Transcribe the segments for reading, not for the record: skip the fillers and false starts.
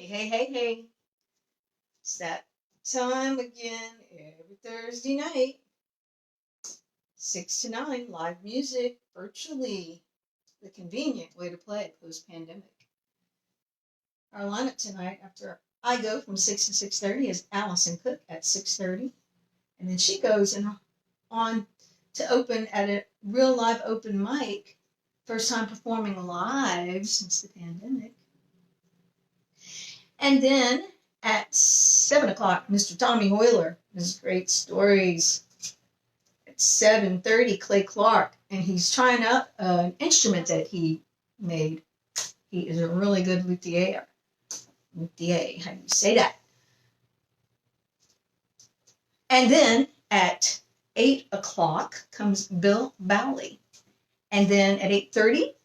Hey. It's that time again every Thursday night, 6 to 9, live music, virtually. The convenient way to play post-pandemic. Our lineup tonight, after I go from 6 to 6:30, is Allison Cook at 6:30. And then she goes on to open at a real live open mic, first time performing live since the pandemic. And then at 7 o'clock, Mr. Tommy Hoyler, his great stories. At 7:30, Clay Clark, and he's trying out an instrument that he made. He is a really good luthier. Luthier, how do you say that? And then at 8 o'clock comes Billie. And then at 8:30,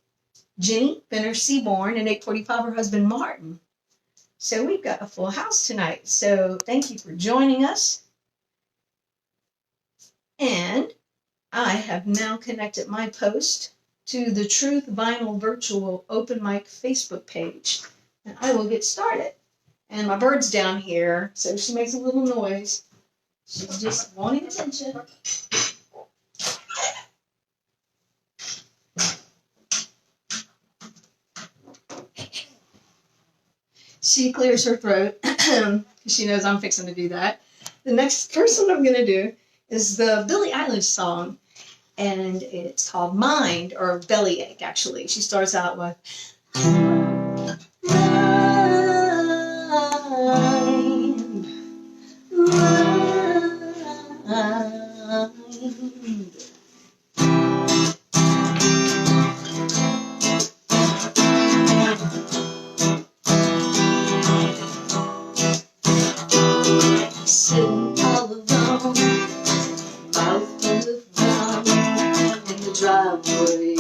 Jenny Fenner Seaborn, and 8:45, her husband Martin. So we've got a full house tonight. So thank you for joining us. And I have now connected my post to the Truth Vinyl Virtual Open Mic Facebook page. And I will get started. And my bird's down here, so she makes a little noise. She's just wanting attention. She clears her throat because she knows I'm fixing to do that. The first one I'm going to do is the Billie Eilish song, and it's called Mind, or Bellyache, actually. She starts out with Mind, sitting all alone, mouth full of rum in the driveway.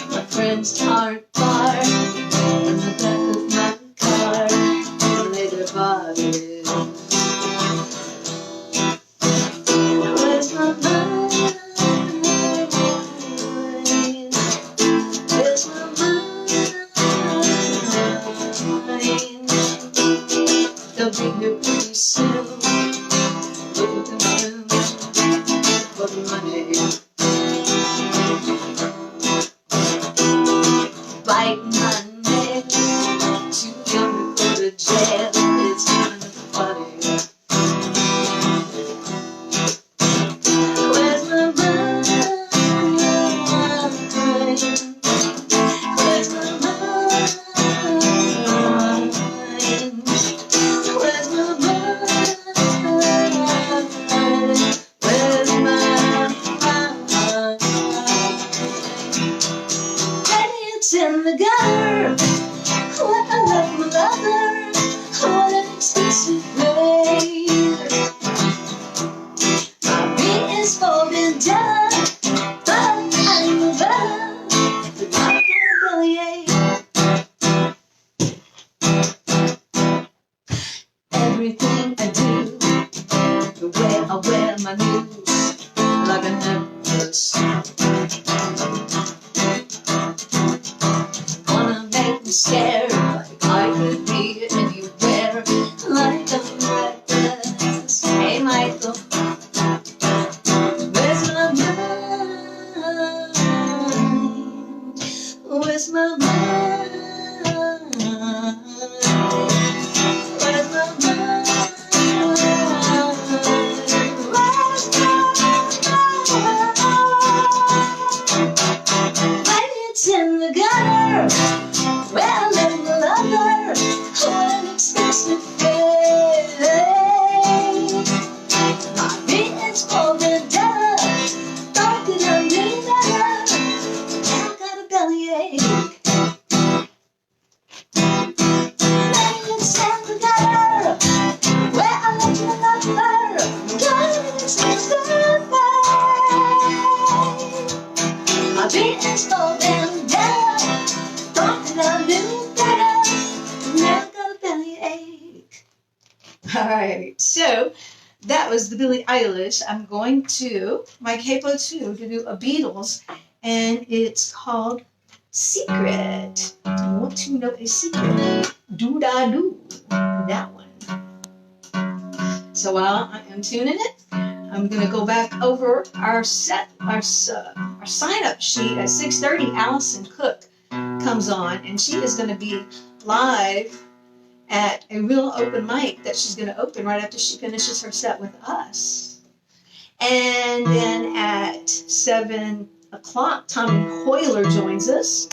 My friends aren't far in the back of my car, and lay their bodies. Where's my mind? Where's my mind? They'll be here pretty soon. Look at the room for the money. Biting my nails, too young to go to jail. It's kind of funny. Where's my mind? Where's my mind? Where's my mind? Where's my mind? Maybe it's in the gutter where I left my lover. What an expensive place. My beat is folding down, but I'm above. But not gonna bellyache. Everything I do, the way I wear my news, like a necklace. Wanna make me scared, like I could be anywhere, like I'm reckless. Hey Michael, where's my mind? Where's my mind? Where's my mind? Where's my mind? Maybe it's in the gutter where I left my lover. What an expensive face. My beat is folded down. Thought that I knew better. Now I got a bellyache. Maybe it's in the gutter where I left my lover. Got an expensive face. My beat is folding down. Thought that I knew better. Now I got a bellyache. All right, so that was the Billie Eilish. I'm going to my capo 2 to do a Beatles, and it's called Secret. to know a secret? Do-da-do, that one. So while I am tuning it, I'm going to go back over our set, our sign-up sheet at 6:30. Allison Cook comes on, and she is going to be live at a real open mic that she's going to open right after she finishes her set with us. And then at 7 o'clock, Tommy Hoyler joins us.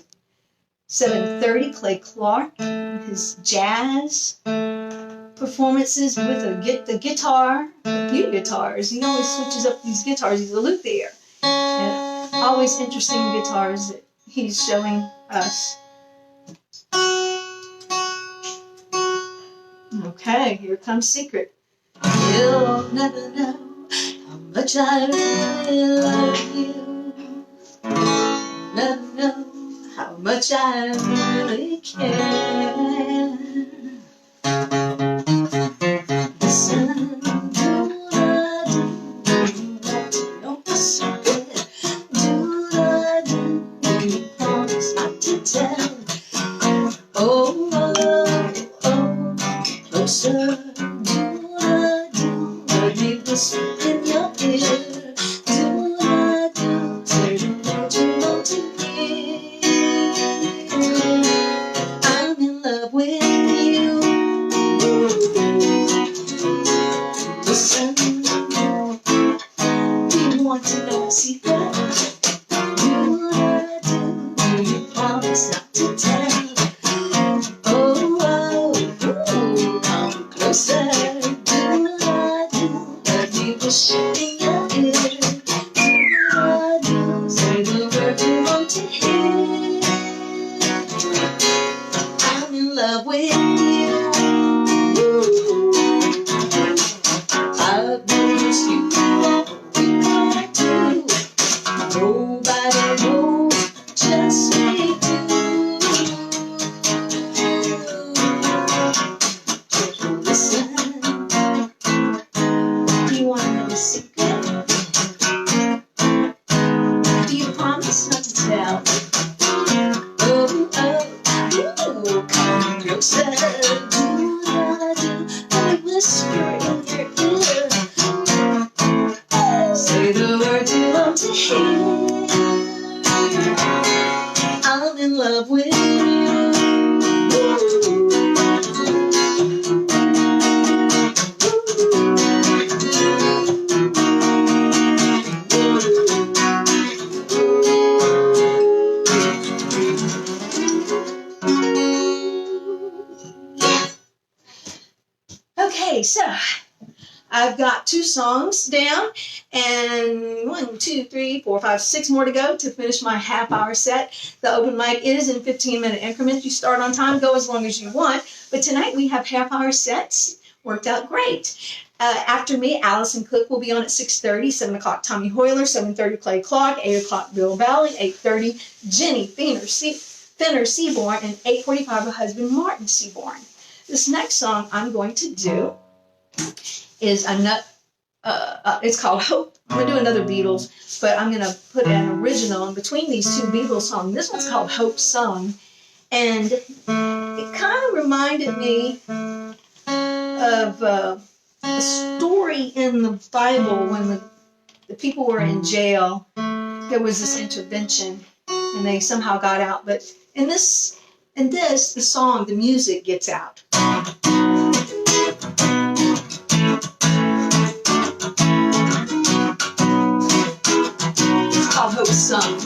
7:30, Clay Clark, his jazz performances with the guitar, a few guitars. He always switches up these guitars. He's a luthier. And always interesting guitars that he's showing us. Okay, here comes Secret. You'll never know how much I really love you. Never know how much I really care. Okay, so I've got 2 songs down and 1, 2, 3, 4, 5, 6 more to go to finish my half-hour set. The open mic is in 15-minute increments. You start on time, go as long as you want. But tonight we have half-hour sets. Worked out great. After me, Allison Cook will be on at 6:30, 7 o'clock Tommy Hoyler, 7:30 Clay Clark, 8 o'clock Bill Billie, 8:30 Jenny Finner Seaborn, and 8:45 her husband Martin Seaborn. This next song I'm going to do is it's called Hope. I'm going to do another Beatles, but I'm going to put an original in between these 2 Beatles songs. This one's called Hope Sung, and it kind of reminded me of a story in the Bible when the people were in jail. There was this intervention, and they somehow got out. But in this, the song, the music gets out. It's called Hope Sung.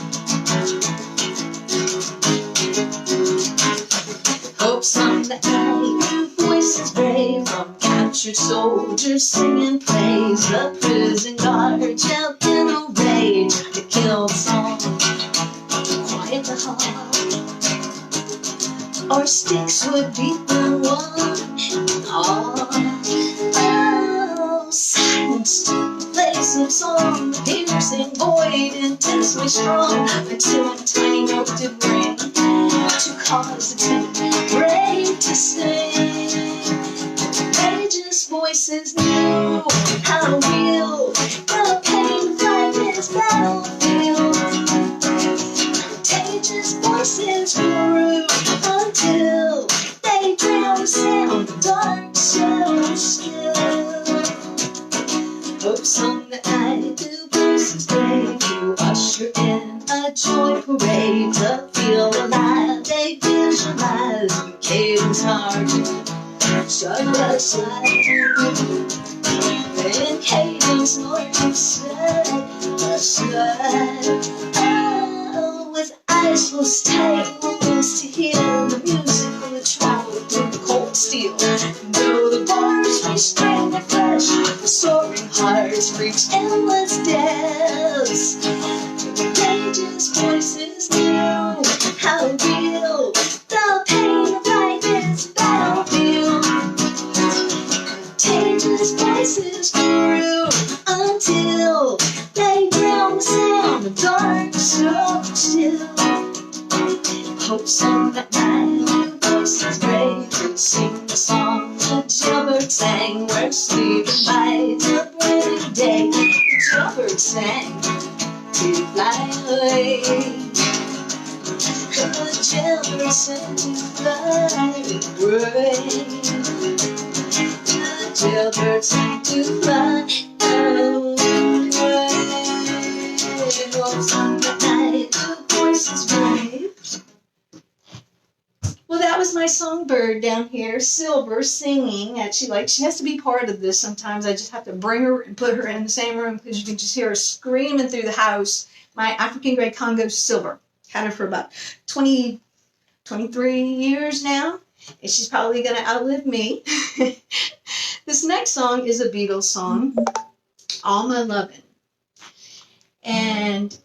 Hope sung the alley, voices brave from captured soldiers singing praise. The prison guard yelled in a rage to kill the song, quiet the heart. Our sticks would beat the one. Oh, silence took the place of song. The piercing void intensely strong until a tiny note did ring to cause the timid brave to sing. Contagious voices knew how real the pain fight this battlefield. Contagious voices grew until hopes on the night, the voices brave to usher in a joy parade to feel alive. They visualize the cadence marching side by side. In cadence marching side by side. Oh, with eyes closed tight, wants to hear the music from the travel through the cold steel. Though the bars restrain their flesh, the soaring hearts reach endless depths. The pages, voices knew how real the pain of life is. Battlefield. Contagious voices grew until they drowned the sound of dark so still. Hopes on that night, new voices brave to sing the song the jailbird sang. Where sleep by the break of day, the jailbird sang to fly away. The jailbird sang to fly away. The jailbird sang to fly away. Hopes on that night, the voices brave. Well, that was my songbird down here, Silver, singing. And she has to be part of this sometimes. I just have to bring her and put her in the same room because you can just hear her screaming through the house. My African Grey Congo, Silver. Had her for about 23 years now. And she's probably going to outlive me. This next song is a Beatles song, All My Lovin'. And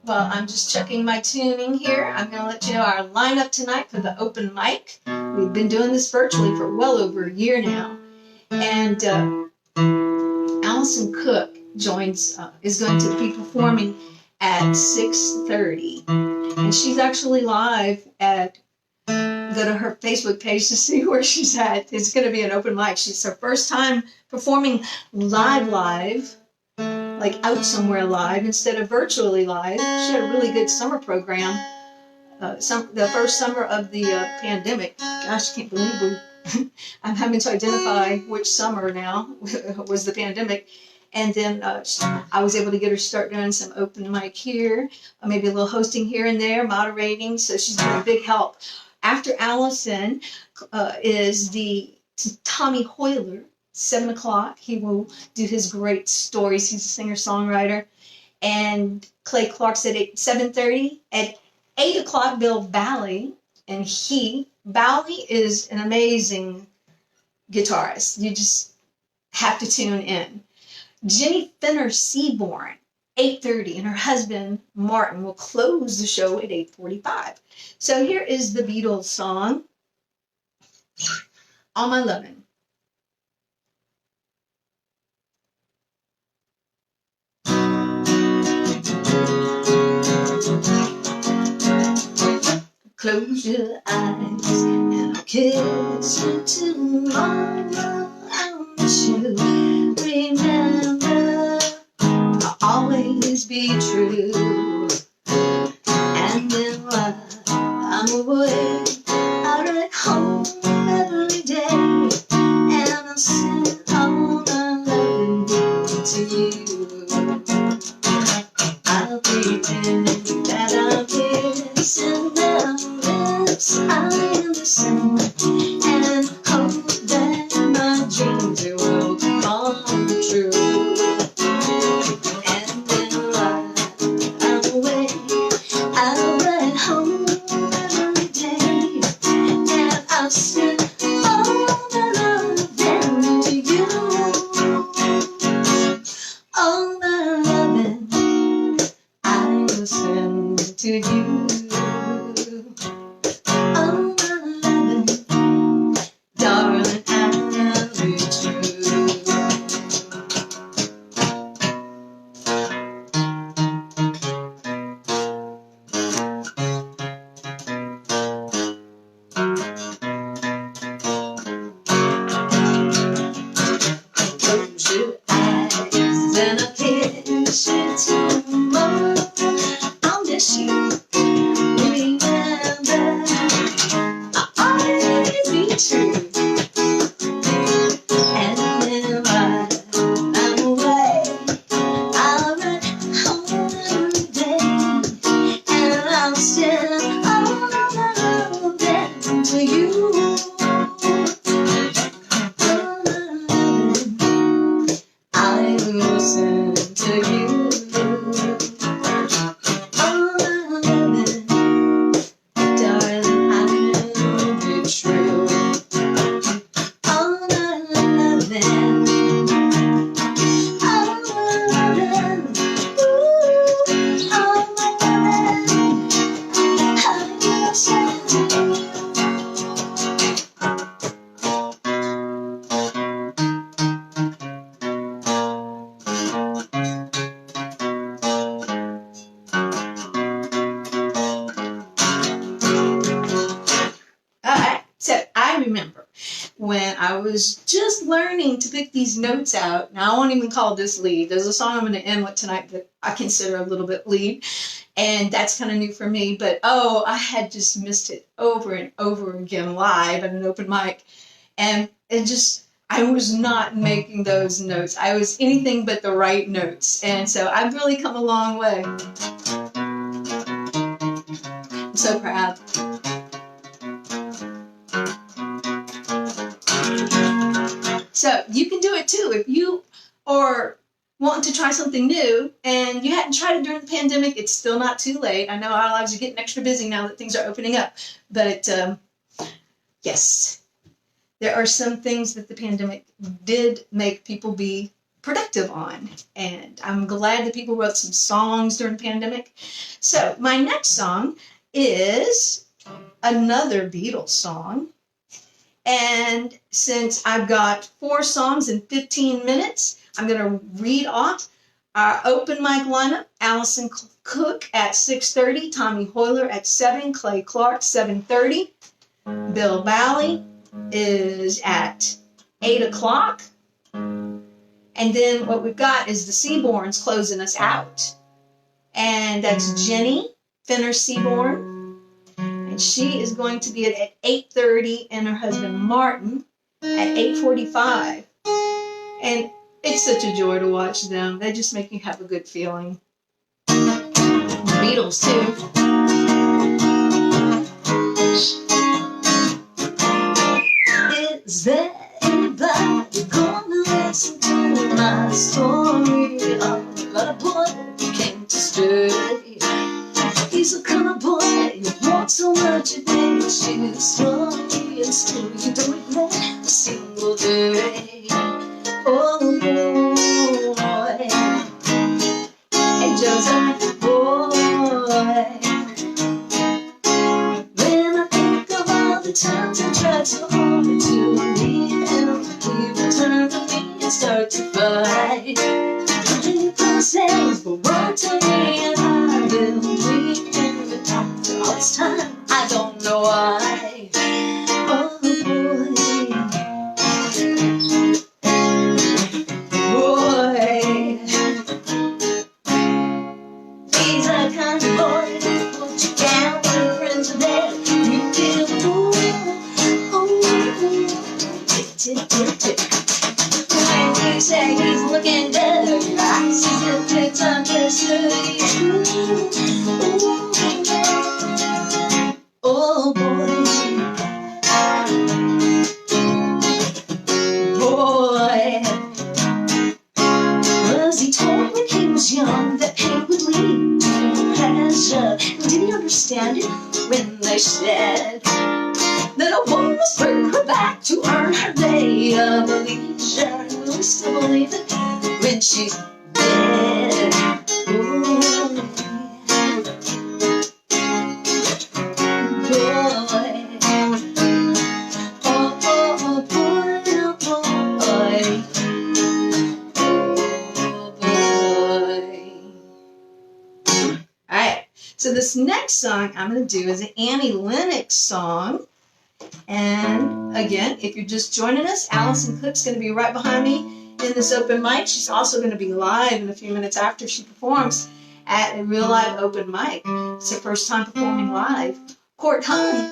well, I'm just checking my tuning here. I'm going to let you know our lineup tonight for the open mic. We've been doing this virtually for well over a year now. And Allison Cook is going to be performing at 6:30. And she's actually live go to her Facebook page to see where she's at. It's going to be an open mic. She's her first time performing live. Like out somewhere live instead of virtually live. She had a really good summer program. The first summer of the pandemic. Gosh, I can't believe I'm having to identify which summer now was the pandemic. And then I was able to get her to start doing some open mic here, maybe a little hosting here and there, moderating. So she's been a big help. After Allison is the Tommy Hoyler. 7 o'clock, he will do his great stories. He's a singer-songwriter. And Clay Clark's at 7:30. At 8 o'clock, Bill Billie. And Billie is an amazing guitarist. You just have to tune in. Jenny Finner Seaborn, 8:30. And her husband, Martin, will close the show at 8:45. So here is the Beatles song, All My Lovin'. Close your eyes and I'll kiss you tomorrow. I'll miss you. Remember, I'll always be true. And then while I'm away, I'll write home every day. And I'll send all my loving to you. I'll pretend that I'm kissing them lips I listen and hope that my dreams will come true. And then while I'm away, I'll ride home every day and I'll still when I was just learning to pick these notes out. Now, I won't even call this lead. There's a song I'm going to end with tonight that I consider a little bit lead, and that's kind of new for me. But, I had just missed it over and over again live at an open mic, and I was not making those notes. I was anything but the right notes, and so I've really come a long way. I'm so proud. So you can do it too. If you are wanting to try something new and you hadn't tried it during the pandemic, it's still not too late. I know our lives are getting extra busy now that things are opening up. But yes, there are some things that the pandemic did make people be productive on. And I'm glad that people wrote some songs during the pandemic. So my next song is another Beatles song. And since I've got 4 songs in 15 minutes, I'm going to read off our open mic lineup. Allison Cook at 6:30, Tommy Hoyler at 7, Clay Clark 7:30, Billie is at 8 o'clock. And then what we've got is the Seaborns closing us out. And that's Jenny Finner Seaborn. And she is going to be at 8:30, and her husband Martin at 8:45. And it's such a joy to watch them. They just make you have a good feeling. Beatles too. Is there anybody gonna listen to my story about a boy who came to stay? He's a kind of boy you want so much it makes you slowly, and still you don't regret a single day. Oh boy, hey Joseph, boy. When I think of all the times I tried so hard to leave him, he would turn to me and start to fight. He promised things, but won't tell me, and I've been waiting. But after all this time, I don't know why. Oh boy, boy, he's that kind of boy that puts you down when your friends are there. You feel tick, tick, tick, tick. When you say he's looking better, your eyes see the it's unnecessary. Oh boy, boy, was he told when he was young that pain would lead to pleasure? And did he understand it when they said that a woman must bring her back to earn her day of leisure? And will we still believe it when she's dead? Boy, so this next song I'm going to do is an Annie Lennox song. And again, if you're just joining us, Allison Cook's going to be right behind me in this open mic. She's also going to be live in a few minutes after she performs at a real live open mic. It's her first time performing live. Court Hung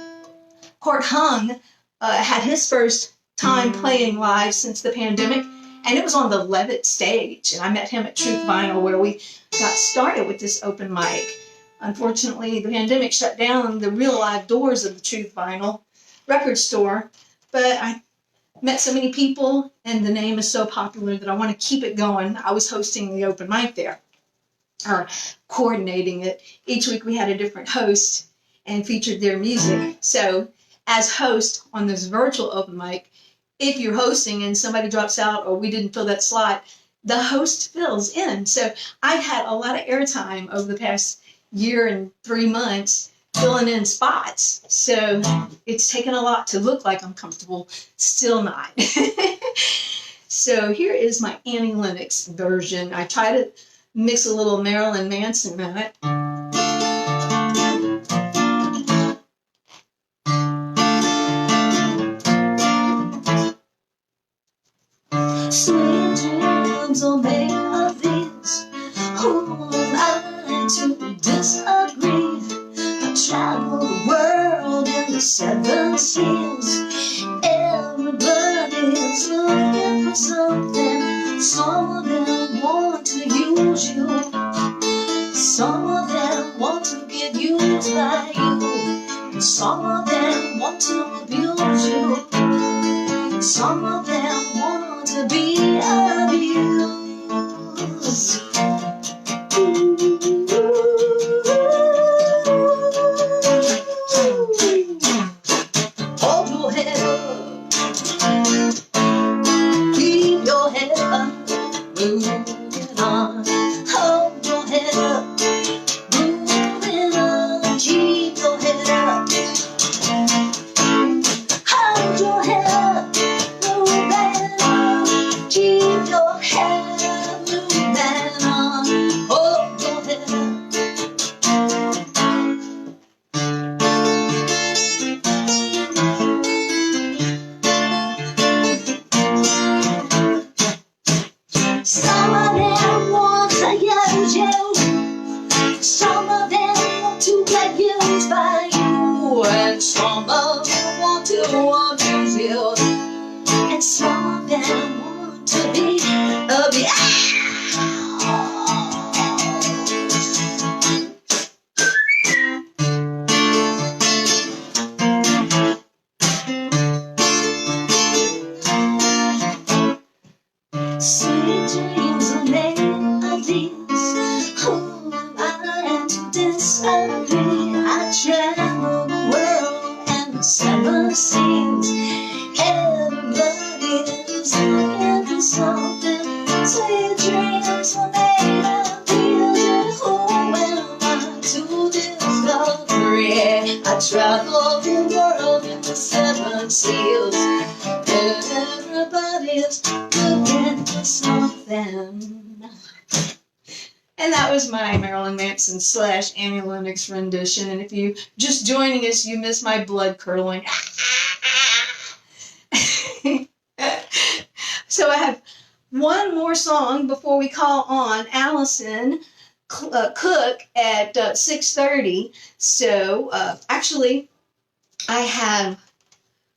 had his first time playing live since the pandemic, and it was on the Levitt stage. And I met him at Truth Vinyl, where we got started with this open mic. Unfortunately, the pandemic shut down the real live doors of the Truth Vinyl record store, but I met so many people, and the name is so popular that I want to keep it going. I was hosting the open mic there, or coordinating it. Each week we had a different host and featured their music. So as host on this virtual open mic, if you're hosting and somebody drops out or we didn't fill that slot, the host fills in. So I've had a lot of airtime over the past year and 3 months filling in spots. So it's taken a lot to look like I'm comfortable, still not. So here is my Annie Lennox version. I try to mix a little Marilyn Manson in it. Sweet dreams are made of these. Who am I to disagree? I travel the world in the 7 seas. Everybody's looking for something. Some of them want to use you. Some of them want to get used by you. Some of them want to abuse you. Some of them want to be abused. Hold your head up, keep your head up, moving on. Hold your head up, moving on, keep your head up. Hold your head up, moving on, keep your head up, moving on. Hold your head up. Some of them want to use you. Some of them want to get used by you. And some of them want to abuse you. And some of them want to be abused. Sweet dreams are made of these. Who am I to disagree? I travel the world and the 7 seas. Everybody's looking for something. Sweet dreams are made of these. And who am I to disagree? I travel the world in the 7 seas. Everybody's looking for something. And that was my Marilyn Manson / Annie Lennox rendition. And if you just joining us, you missed my blood curdling. So I have one more song before we call on Allison Cook at 6:30. So actually, I have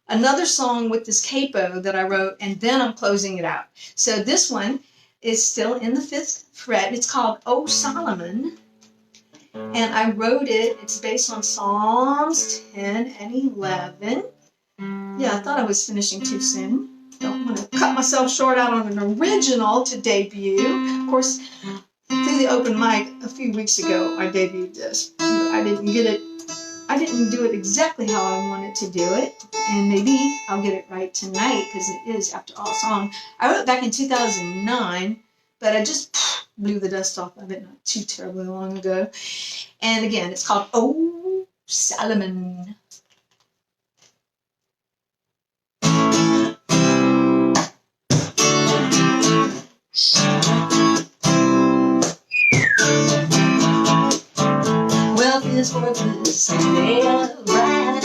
another song with this capo that I wrote, and then I'm closing it out. So this one is still in the 5th fret. It's called O Solomon, and I wrote it. It's based on Psalms 10 and 11. Yeah, I thought I was finishing too soon. Don't want to cut myself short out on an original to debut. Of course, through the open mic a few weeks ago, I debuted this. I didn't do it exactly how I wanted to do it, and maybe I'll get it right tonight, because it is, after all, a song I wrote back in 2009, but I just blew the dust off of it not too terribly long ago. And again, it's called O Solomon. Wealth is worthless and they are right.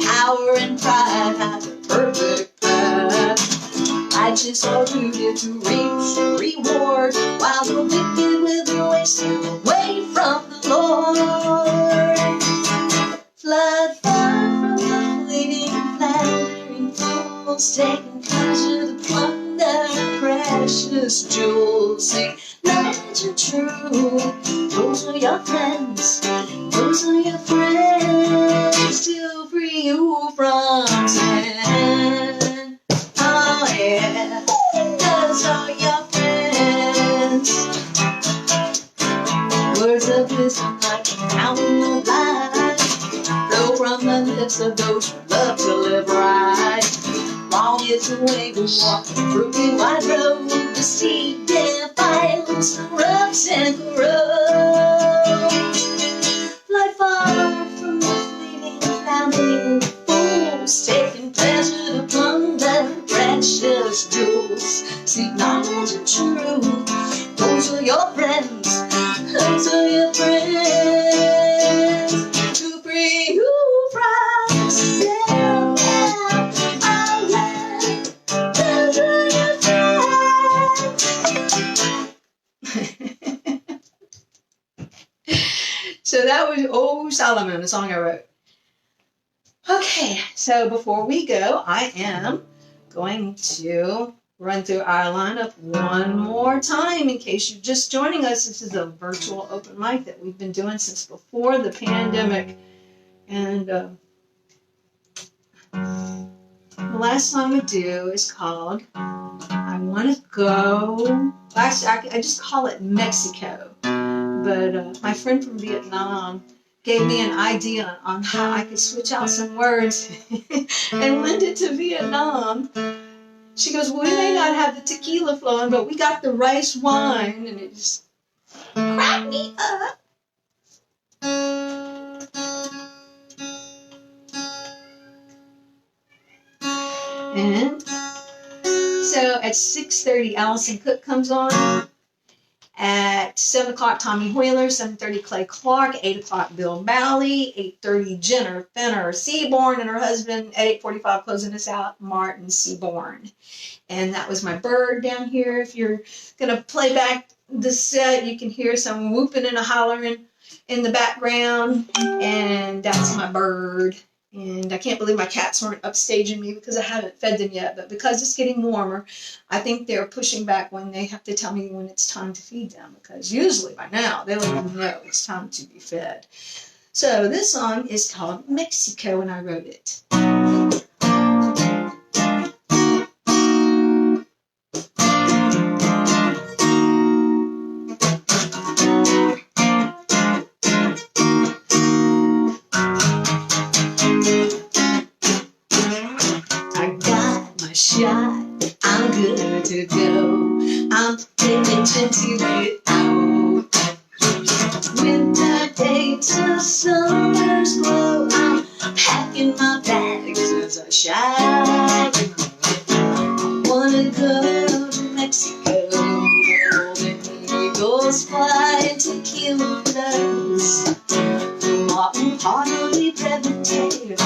Power and pride have a perfect path. Righteous are rooted to reap reward, while the wicked will be wasted away from the Lord. Flood far from the fleeting, flattering fools, taking pleasure to plunder precious jewels. See, knowledge and truth, those are your friends. Those are your friends to free you from sin. Oh yeah, those are your friends. Words of wisdom like a fountain of life flow from the lips of those who love to live right. Long is the way we walk through the wide road. The sea defiles, corrupts and corrodes. Fly far from the fleeting, flattering fools, taking pleasure to plunder precious jewels. Seek knowledge and truth, those are your friends. Those are your friends to free you from sin. Oh yeah, those are your friends. on a song I wrote. Okay, so before we go, I am going to run through our lineup one more time in case you're just joining us. This is a virtual open mic that we've been doing since before the pandemic. And the last song we do is called I Want to Go. Actually, I just call it Mexico. But my friend from Vietnam gave me an idea on how I could switch out some words and lend it to Vietnam. She goes, well, we may not have the tequila flowing, but we got the rice wine. And it just cracked me up. And so at 6:30, Allison Cook comes on. At 7 o'clock, Tommy Wheeler. 7:30, Clay Clark. 8 o'clock, Bill Balley. 8:30, Jenner Fenner Seaborn and her husband. At 8:45, closing us out, Martin Seaborn. And that was my bird down here. If you're going to play back the set, you can hear some whooping and a hollering in the background. And that's my bird. And I can't believe my cats weren't upstaging me because I haven't fed them yet. But because it's getting warmer, I think they're pushing back when they have to tell me when it's time to feed them. Because usually by now, they let me know it's time to be fed. So this song is called Mexico, and I wrote it. I'm good to go. I'm itching to get out. Winter days to summer's glow. I'm packing my bags as I shout. I wanna go to Mexico. Golden eagles flying tequila flows. Martin heartily preventative.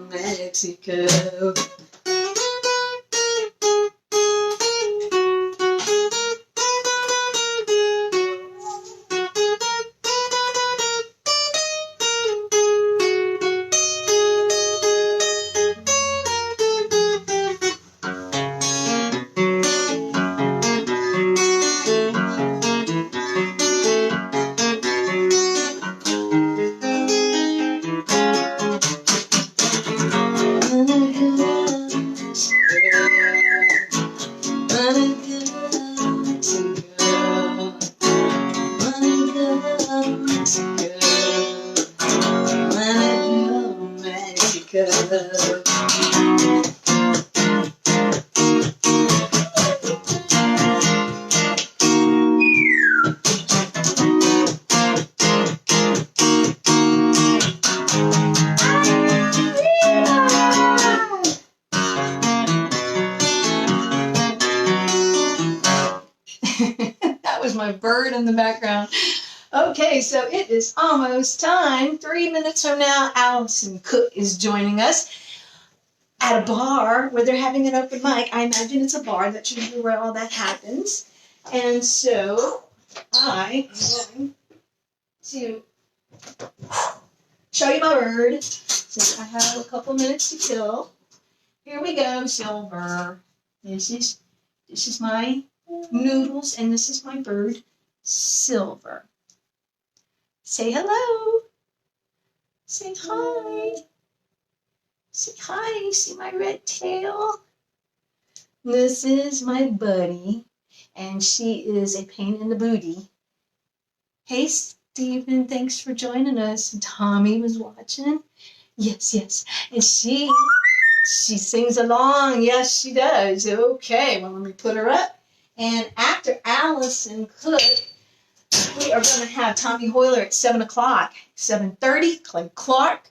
Mexico. That was my bird in the background. Okay, so it is almost time. 3 minutes from now, Allison Cook is joining us. at a bar where they're having an open mic. I imagine it's a bar. That's usually where all that happens. And so I am going to show you my bird since I have a couple minutes to kill. Here we go, Silver. This is my noodles, and this is my bird, Silver. Say hello. Say hi. Say hi. See my red tail? This is my buddy, and she is a pain in the booty. Hey, Stephen, thanks for joining us. And Tommy was watching. Yes, yes. And she sings along. Yes, she does. Okay, well, let me put her up. And after Allison Cook, we are going to have Tommy Hoyler at 7 o'clock. 7:30, Clay Clark.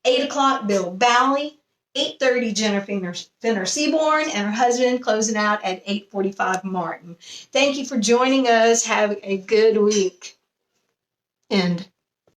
8 o'clock, Bill Balley. 8:30, Jennifer Fenner Seaborn, and her husband closing out at 8:45, Martin. Thank you for joining us. Have a good week. End.